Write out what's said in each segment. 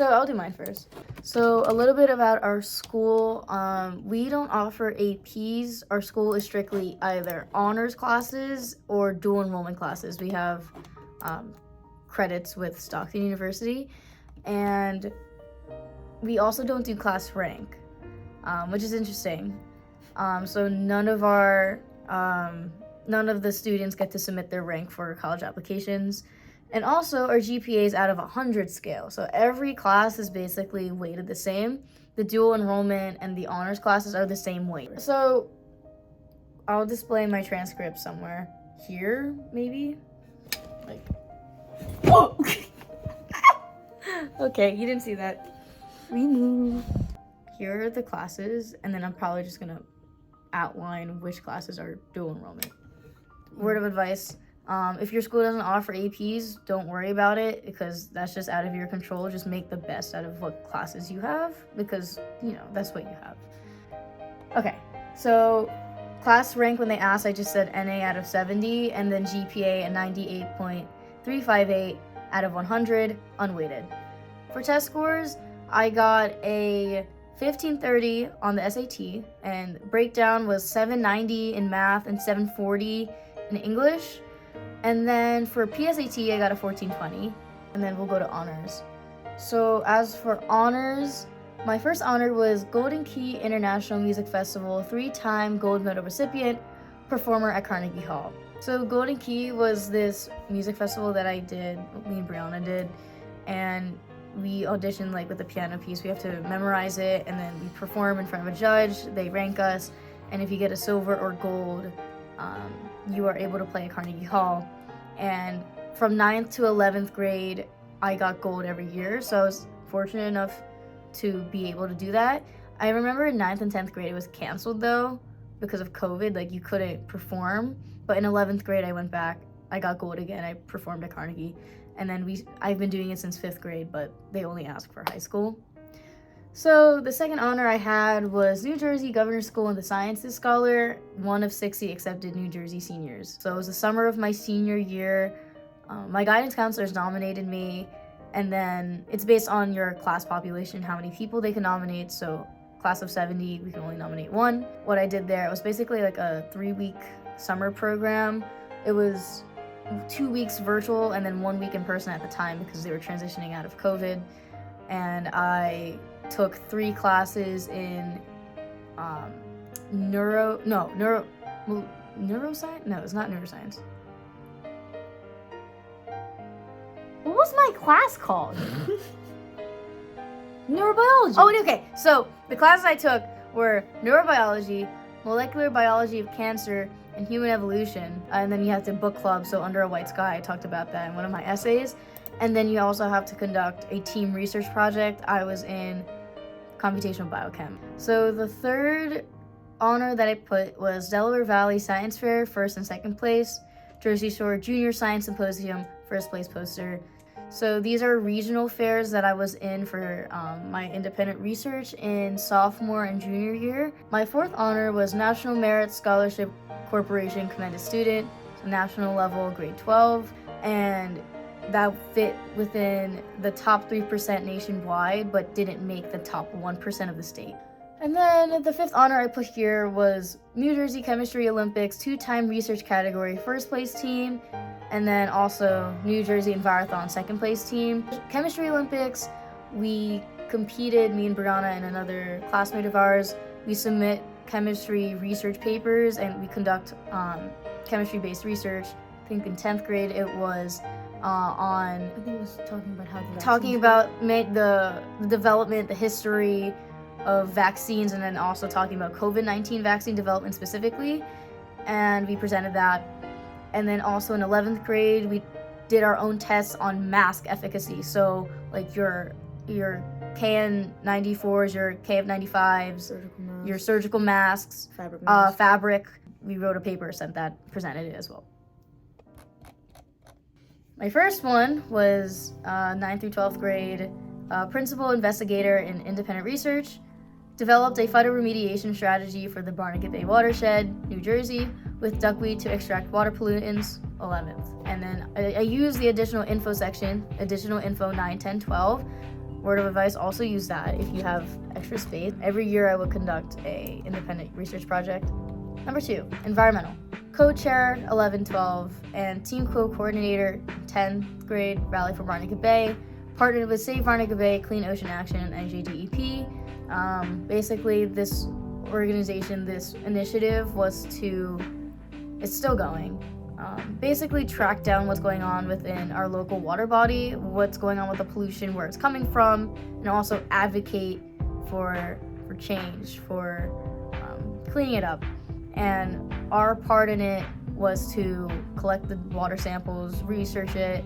So I'll do mine first. So a little bit about our school. We don't offer APs. Our school is strictly either honors classes or dual enrollment classes. We have credits with Stockton University, and we also don't do class rank, which is interesting. So none of the students get to submit their rank for college applications. And also, our GPA is out of 100 scale. So every class is basically weighted the same. The dual enrollment and the honors classes are the same weight. So I'll display my transcript somewhere. Here, maybe? Like, whoa! Okay, you didn't see that. Remove. Here are the classes, and then I'm probably just gonna outline which classes are dual enrollment. Word of advice. If your school doesn't offer APs, don't worry about it because that's just out of your control. Just make the best out of what classes you have because, that's what you have. Okay, so class rank, when they asked, I just said NA out of 70 and then GPA a 98.358 out of 100, unweighted. For test scores, I got a 1530 on the SAT and breakdown was 790 in math and 740 in English. And then for PSAT, I got a 1420, and then we'll go to honors. So as for honors, my first honor was Golden Key International Music Festival, 3-time gold medal recipient, performer at Carnegie Hall. So Golden Key was this music festival that me and Brianna did, and we auditioned with the piano piece. We have to memorize it, and then we perform in front of a judge. They rank us, and if you get a silver or gold, you are able to play at Carnegie Hall. And from 9th to 11th grade, I got gold every year, so I was fortunate enough to be able to do that. I remember in 9th and 10th grade it was canceled though because of COVID, you couldn't perform. But in 11th grade I went back, I got gold again, I performed at Carnegie. And then I've been doing it since 5th grade, but they only ask for high school. So the second honor I had was New Jersey Governor's School in the Sciences Scholar, one of 60 accepted New Jersey seniors. So it was the summer of my senior year. My guidance counselors nominated me, and then it's based on your class population, how many people they can nominate. So class of 70, we can only nominate one. What I did there, it was basically a 3-week summer program. It was 2 weeks virtual and then 1 week in person at the time because they were transitioning out of COVID. And I took 3 classes in neuroscience? No, it's not neuroscience. What was my class called? Neurobiology. Oh, okay. So the classes I took were neurobiology, molecular biology of cancer, and human evolution. And then you have to book club. So Under a White Sky, I talked about that in one of my essays. And then you also have to conduct a team research project. I was in computational biochem. So the third honor that I put was Delaware Valley Science Fair, 1st and 2nd place, Jersey Shore Junior Science Symposium, 1st place poster. So these are regional fairs that I was in for my independent research in sophomore and junior year. My 4th honor was National Merit Scholarship Corporation Commended Student, so national level, grade 12, and that fit within the top 3% nationwide, but didn't make the top 1% of the state. And then the 5th honor I put here was New Jersey Chemistry Olympics, 2-time research category, 1st place team, and then also New Jersey Envirothon, 2nd place team. Chemistry Olympics, we competed, me and Brianna and another classmate of ours, we submit chemistry research papers and we conduct chemistry-based research. I think in 10th grade it was I think it was talking about the development, the history of vaccines, and then also talking about COVID-19 vaccine development specifically, and we presented that. And then also in 11th grade, we did our own tests on mask efficacy. So your KN94s, your KF95s, your surgical masks, fabric. We wrote a paper, presented it as well. My first one was 9th through 12th grade, principal investigator in independent research, developed a phytoremediation strategy for the Barnegat Bay watershed, New Jersey, with duckweed to extract water pollutants, 11th. And then I used the additional info section, additional info 9, 10, 12, word of advice, also use that if you have extra space. Every year I would conduct a independent research project. Number 2, environmental. Co-chair 11, 12, and team co-coordinator 10th grade, Rally for Barnegat Bay. Partnered with Save Barnegat Bay, Clean Ocean Action, and NJDEP. Basically, this organization, this initiative it's still going. Basically track down what's going on within our local water body, what's going on with the pollution, where it's coming from, and also advocate for change, for cleaning it up. And our part in it was to collect the water samples, research it,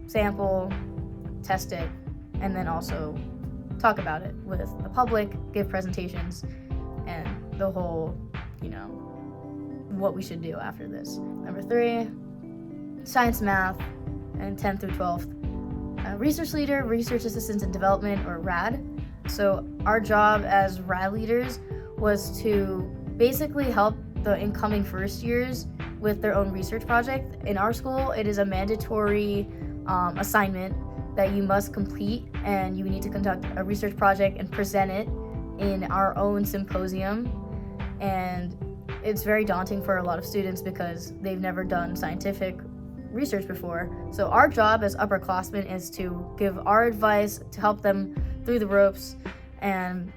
sample, test it, and then also talk about it with the public, give presentations, and the whole, what we should do after this. Number 3, science, math, and 10th through 12th. Research leader, research assistant in development, or RAD. So our job as RAD leaders was to basically help the incoming first years with their own research project. In our school, it is a mandatory assignment that you must complete, and you need to conduct a research project and present it in our own symposium. And it's very daunting for a lot of students because they've never done scientific research before. So our job as upperclassmen is to give our advice, to help them through the ropes, and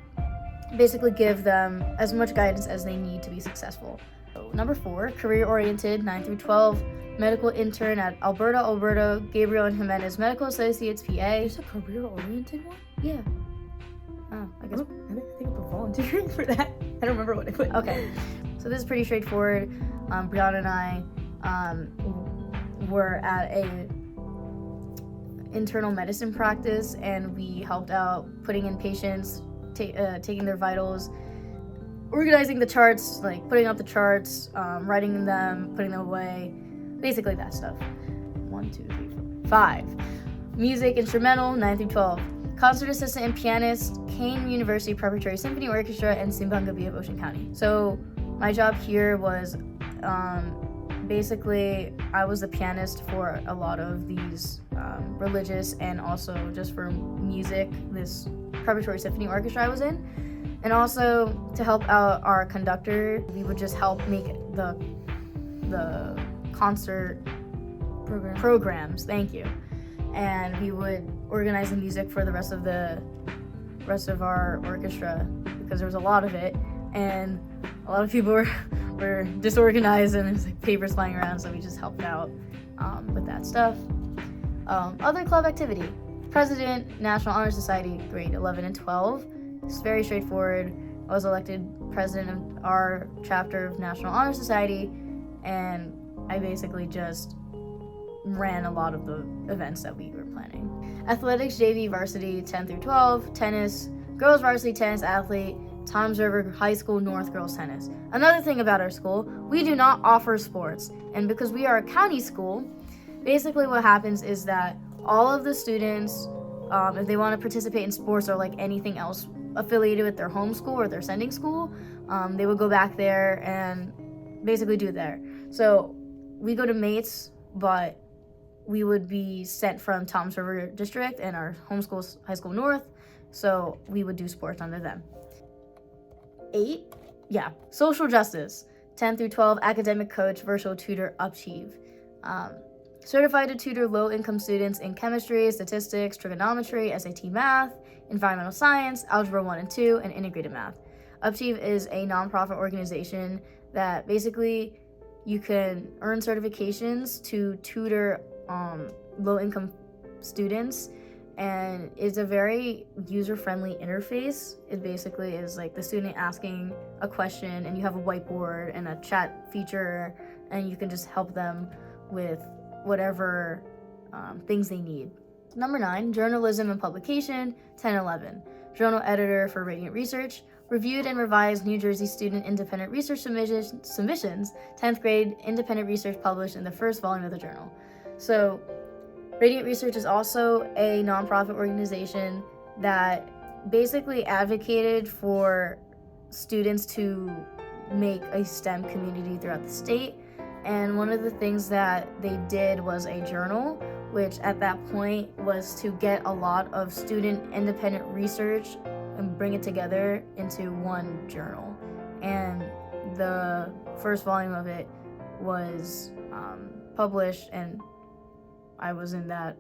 basically give them as much guidance as they need to be successful. So, number 4, career-oriented, 9 through 12, medical intern at Alberta, Gabriel and Jimenez Medical Associates, PA. There's a career-oriented one? Yeah. Oh, I guess. I didn't think about volunteering for that. I don't remember what I put. Okay. So this is pretty straightforward. Brianna and I were at a internal medicine practice, and we helped out putting in patients, taking their vitals, organizing the charts, like putting up the charts, writing them, putting them away, basically that stuff. 1, 2, 3, 4, 5. Music, instrumental, 9 through 12. Concert assistant and pianist, Kane University Preparatory Symphony Orchestra, and Simbanga of Ocean County. So my job here was basically I was the pianist for a lot of these religious and also just for music, this preparatory symphony orchestra I was in. And also to help out our conductor, we would just help make the concert programs. Thank you. And we would organize the music for the rest of our orchestra because there was a lot of it, and a lot of people were disorganized, and there's like papers flying around, so we just helped out with that stuff. Other club activity: president, National Honor Society, grade 11 and 12. It's very straightforward. I was elected president of our chapter of National Honor Society, and I basically just ran a lot of the events that we were planning. Athletics, JV, varsity, 10 through 12, tennis, girls varsity tennis athlete, Toms River High School North girls tennis. Another thing about our school, we do not offer sports, and because we are a county school, basically what happens is that all of the students, if they want to participate in sports or like anything else affiliated with their home school or their sending school, they would go back there and basically do it there. So we go to mates, but we would be sent from Toms River District and our home school's High School North, so we would do sports under them. 8, social justice, 10 through 12, academic coach, virtual tutor, Achieve. Certified to tutor low-income students in chemistry, statistics, trigonometry, SAT math, environmental science, algebra 1 and 2, and integrated math. Achieve is a nonprofit organization that basically you can earn certifications to tutor low-income students, and it's a very user-friendly interface. It basically is like the student asking a question, and you have a whiteboard and a chat feature, and you can just help them with whatever things they need. Number 9, journalism and publication, 10-11. Journal editor for Radiant Research. Reviewed and revised New Jersey student independent research submissions, 10th grade independent research published in the first volume of the journal. So Radiant Research is also a nonprofit organization that basically advocated for students to make a STEM community throughout the state. And one of the things that they did was a journal which at that point was to get a lot of student independent research and bring it together into one journal. And the first volume of it was published, and I was in that,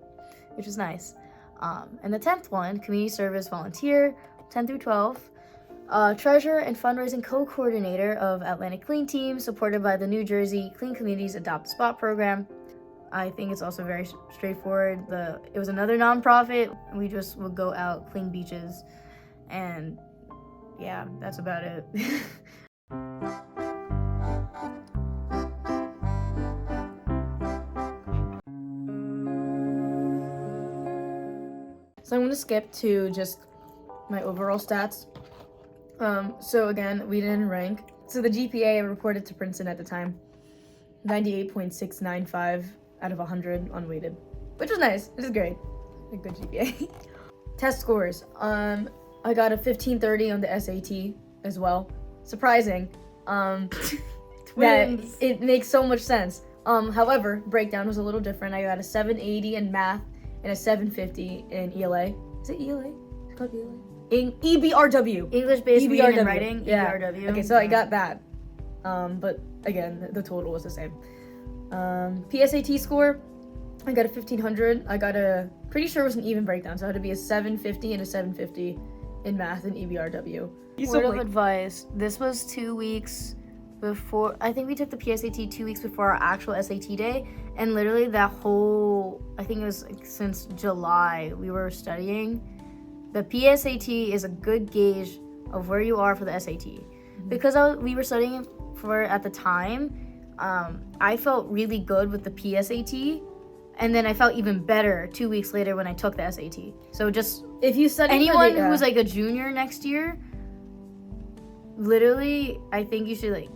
which is nice. And the 10th one, community service volunteer, 10 through 12. Treasurer and fundraising co-coordinator of Atlantic Clean Team, supported by the New Jersey Clean Communities Adopt a Spot program. I think it's also very straightforward. It was another nonprofit. We just would go out, clean beaches, and yeah, that's about it. So I'm going to skip to just my overall stats. So again, we didn't rank. So the GPA I reported to Princeton at the time, 98.695 out of 100 unweighted, which was nice. It was great. A good GPA. Test scores. I got a 1530 on the SAT as well. Surprising. That it makes so much sense. However, breakdown was a little different. I got a 780 in math and a 750 in ELA. Is it ELA? It's called ELA? In EBRW. English-based reading and writing, yeah. EBRW. Okay, so I got that. But again, the total was the same. PSAT score, I got a 1500. I got pretty sure it was an even breakdown, so it had to be a 750 and a 750 in math and EBRW. Word of advice, this was 2 weeks before, I think we took the PSAT 2 weeks before our actual SAT day, and literally that whole, I think it was since July, we were studying. The PSAT is a good gauge of where you are for the SAT. Mm-hmm. Because we were studying for it at the time, I felt really good with the PSAT, and then I felt even better 2 weeks later when I took the SAT. So just, if you study anyone who's like a junior next year, literally, I think you should like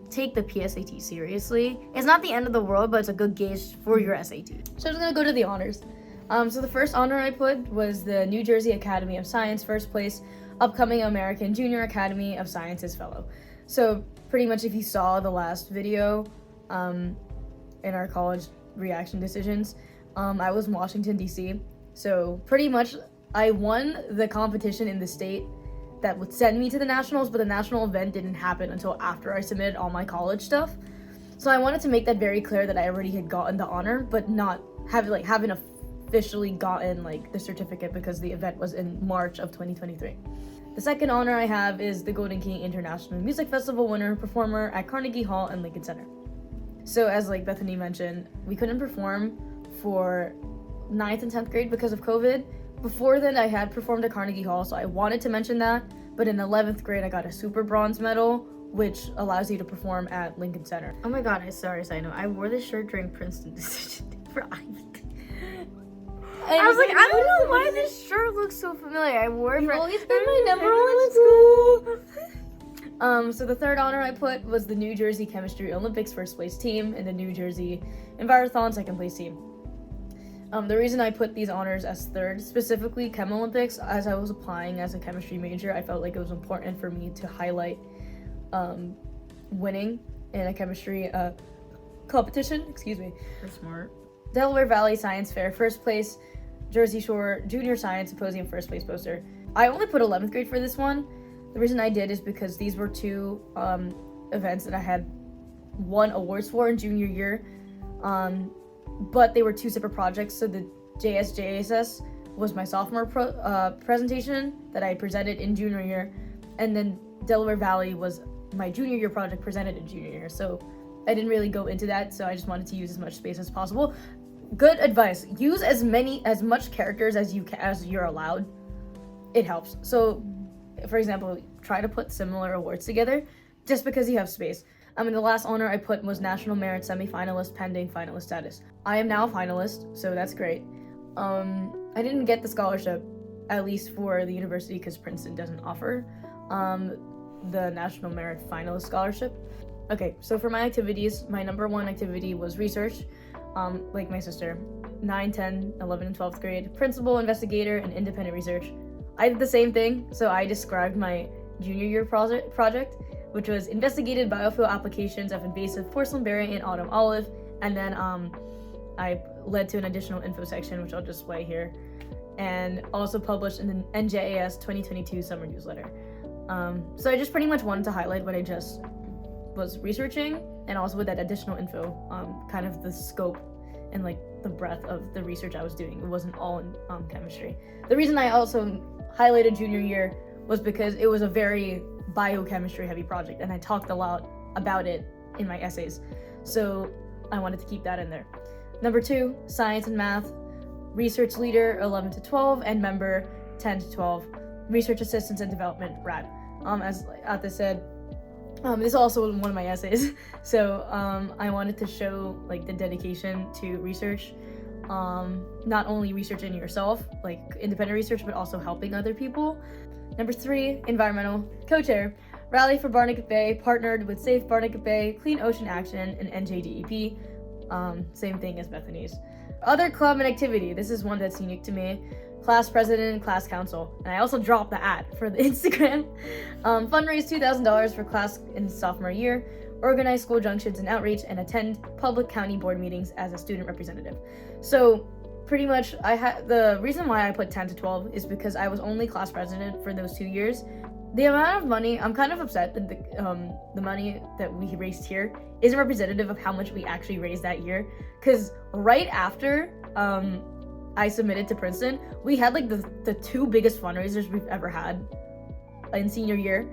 take the PSAT seriously. It's not the end of the world, but it's a good gauge for your SAT. So I'm just gonna go to the honors. So the first honor I put was the New Jersey Academy of Science, first place, upcoming American Junior Academy of Sciences Fellow. So pretty much if you saw the last video in our college reaction decisions, I was in Washington, D.C. So pretty much I won the competition in the state that would send me to the nationals, but the national event didn't happen until after I submitted all my college stuff. So I wanted to make that very clear that I already had gotten the honor, but not haven't officially gotten the certificate because the event was in March of 2023. The second honor I have is the Golden King International Music Festival winner performer at Carnegie Hall and Lincoln Center. So as Bethany mentioned, we couldn't perform for 9th and 10th grade because of COVID. Before then, I had performed at Carnegie Hall, so I wanted to mention that. But in 11th grade, I got a super bronze medal, which allows you to perform at Lincoln Center. Oh my god, sorry, side note. I wore this shirt during Princeton decision day for Ivy. I was like, I don't know why this shirt looks so familiar. I wore it for... always been my number one school. So the third honor I put was the New Jersey Chemistry Olympics first place team and the New Jersey Envirothon second place team. The reason I put these honors as third, specifically Chem Olympics, as I was applying as a chemistry major, I felt like it was important for me to highlight winning in a chemistry competition. Excuse me. You're smart. Delaware Valley Science Fair first place, Jersey Shore Junior Science Symposium first place poster. I only put 11th grade for this one. The reason I did is because these were two events that I had won awards for in junior year. But they were two separate projects. So the JSJSS was my sophomore presentation that I presented in junior year, and then Delaware Valley was my junior year project presented in junior year. So I didn't really go into that, so I just wanted to use as much space as possible. Good advice: use as much characters as you're allowed. It helps. So, for example, try to put similar awards together, just because you have space. The last honor I put was National Merit Semi-Finalist pending finalist status. I am now a finalist, so that's great. I didn't get the scholarship, at least for the university, because Princeton doesn't offer the National Merit Finalist Scholarship. Okay, so for my activities, my number one activity was research, like my sister. 9, 10, 11, and 12th grade, principal, investigator, and independent research. I did the same thing, so I described my junior year project, which was investigated biofuel applications of invasive porcelain berry and autumn olive, and then I led to an additional info section, which I'll display here, and also published in the NJAS 2022 summer newsletter. So I just pretty much wanted to highlight what I just was researching, and also with that additional info, kind of the scope and like the breadth of the research I was doing. It wasn't all in chemistry. The reason I also highlighted junior year was because it was a very biochemistry heavy project, and I talked a lot about it in my essays. So I wanted to keep that in there. Number 2, science and math, research leader 11 to 12, and member 10 to 12, research assistance and development, RAD. As Ate said, this is also one of my essays. So I wanted to show like the dedication to research, not only researching yourself, like independent research, but also helping other people. Number 3, environmental, co-chair, Rally for Barnegat Bay, partnered with Safe Barnegat Bay, Clean Ocean Action, and NJDEP. Same thing as Bethany's. Other club and activity, this is one that's unique to me. Class president, class council. And I also dropped the ad for the Instagram. Fundraise $2,000 for class in sophomore year, organize school junctions and outreach, and attend public county board meetings as a student representative. So pretty much the reason why I put 10 to 12 is because I was only class president for those 2 years. The amount of money, I'm kind of upset that the money that we raised here isn't representative of how much we actually raised that year. Because right after I submitted to Princeton, we had like the 2 biggest fundraisers we've ever had in senior year.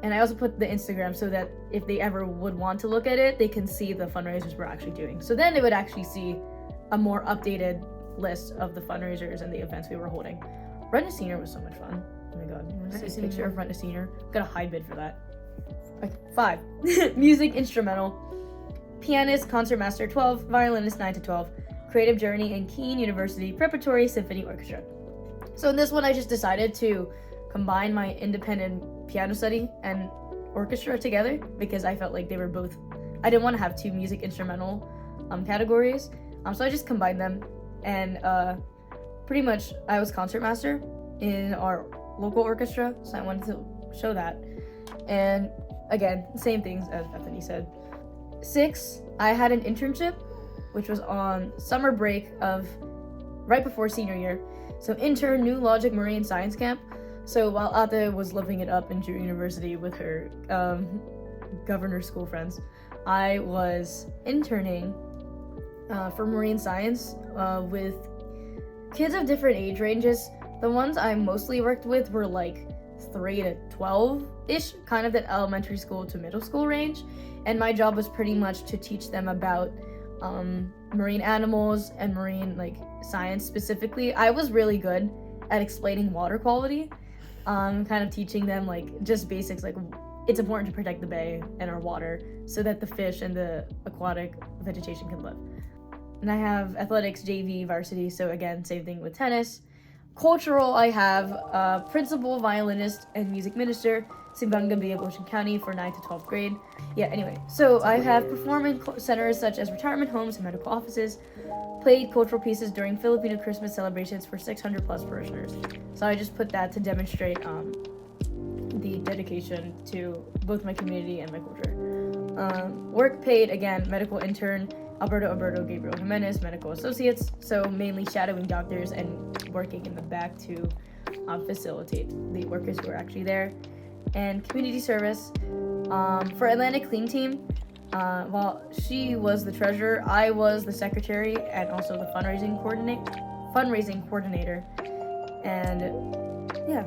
And I also put the Instagram so that if they ever would want to look at it, they can see the fundraisers we're actually doing. So then they would actually see a more updated list of the fundraisers and the events we were holding. Run to Senior was so much fun. Oh my god. I see a picture of Run to Senior. Got a high bid for that. Okay, 5. Music instrumental. Pianist, concertmaster 12, violinist 9 to 12. Creative Journey and Keene University Preparatory Symphony Orchestra. So in this one, I just decided to combine my independent piano study and orchestra together because I felt like they were both, I didn't want to have 2 music instrumental categories. So I just combined them, and pretty much I was concertmaster in our local orchestra, so I wanted to show that. And again, same things as Bethany said. 6, I had an internship, which was on summer break of right before senior year. So intern, New Logic Marine Science Camp. So while Ate was living it up in Drew University with her governor school friends, I was interning for marine science with kids of different age ranges. The ones I mostly worked with were like 3 to 12-ish, kind of that elementary school to middle school range. And my job was pretty much to teach them about marine animals and marine like science specifically. I was really good at explaining water quality, kind of teaching them like just basics, like it's important to protect the bay and our water so that the fish and the aquatic vegetation can live. And I have athletics, JV, varsity, so again, same thing with tennis. Cultural, I have principal, violinist, and music minister, Simbanga Bay of Ocean County for 9th to 12th grade. Yeah, anyway, so I have performance centers such as retirement homes and medical offices, played cultural pieces during Filipino Christmas celebrations for 600 plus parishioners. So I just put that to demonstrate the dedication to both my community and my culture. Work paid, again, medical intern, Alberto Gabriel Jimenez, medical associates, so mainly shadowing doctors and working in the back to facilitate the workers who are actually there. And community service. For Atlantic Clean Team, while she was the treasurer, I was the secretary and also the fundraising coordinator. And yeah.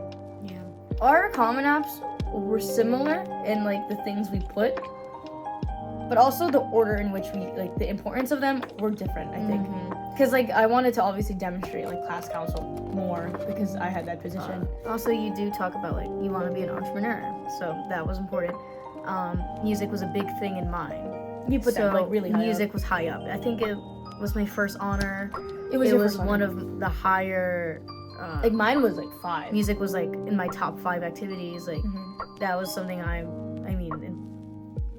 Our common apps were similar in like the things we put, but also the order in which we, like the importance of them were different, I think. Because like I wanted to obviously demonstrate like class council more because I had that position. Also, you do talk about like you want to be an entrepreneur, so that was important. Music was a big thing in mine. You put that like really high music up. was high up. I think it was my first honor. It was one of the higher. Like mine was like 5. Music was like in my top 5 activities. Like that was something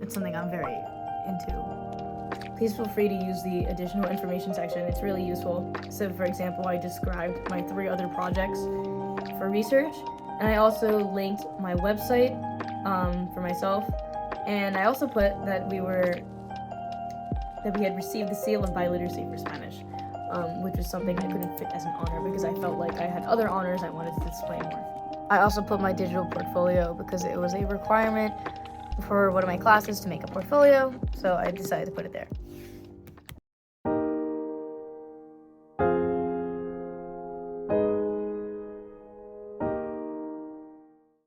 it's something I'm very into. Please feel free to use the additional information section. It's really useful. So for example, I described my 3 other projects for research, and I also linked my website for myself, and I also put that we had received the seal of biliteracy for Spanish. which was something I couldn't fit as an honor because I felt like I had other honors I wanted to display more. I also put my digital portfolio because it was a requirement for one of my classes to make a portfolio, so I decided to put it there.